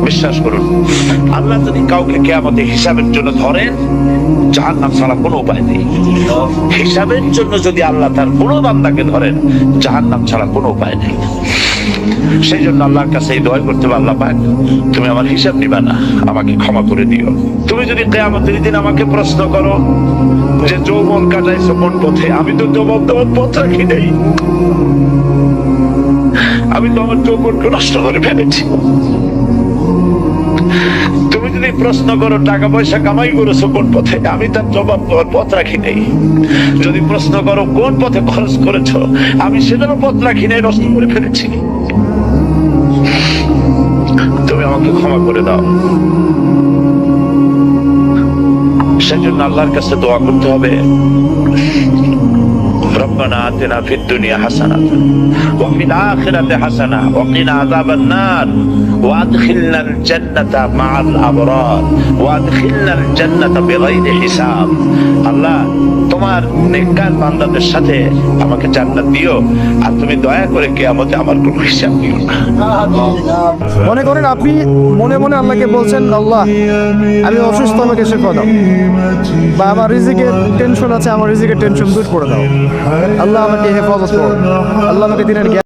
বিশ্বাস করুন, আল্লাহ যদি কাউকে কিয়ামতে হিসাবের জন্য ধরেন, জাহান্নাম ছাড়া কোনো উপায় নেই। হিসাবের জন্য যদি আল্লাহ তার কোনো বান্দাকে ধরেন, জাহান্নাম ছাড়া কোনো উপায় নেই। সেই জন্য আল্লাহর কাছে এই দোয়া করতে হবে, আল্লাহ পাক তুমি আমার হিসাব নিবা না, আমাকে ক্ষমা করে দিও। তুমি যদি কিয়ামতের দিন আমাকে প্রশ্ন করো যে যৌবন কাটাইছো কোন পথে, আমি তো যৌবন তোমার পথ রাখি নেই, আমি তো আমার যৌবনকে নষ্ট করে ফেলেছি। তুমি যদি প্রশ্ন করো টাকা পয়সা কামাই করেছো কোন পথে, আমি তার জবাব দেওয়ার পথ রাখি নেই। যদি প্রশ্ন করো কোন পথে খরচ করেছো, আমি সেটারও পথ রাখি নেই, নষ্ট করে ফেলেছি। তুমি আমাকে ক্ষমা করে দাও। সেজন্য আল্লাহর কাছে দোয়া করতে হবে, ربنا آتنا في الدنيا حسنة وفي الآخرة حسنة وقنا عذاب النار وادخلنا الجنة مع الأبرار وادخلنا الجنة بغير حساب। আল্লাহ তোমার নেককার বান্দাদের সাথে আমাকে জান্নাত দিও, আর তুমি দয়া করে কিয়ামতে আমার কোনো হিসাব নিও না। মনে করেন আপনি মনে মনে আল্লাহকে বলছেন, আল্লাহ আমি অসুস্থ, আমাকে শিফা দাও, বা আমার রিজিকের টেনশন আছে, আমার রিজিকের টেনশন দূর করে দাও, আল্লাহ আমাকে হেফাজত করো, আল্লাহ আমাকে দিনের জ্ঞান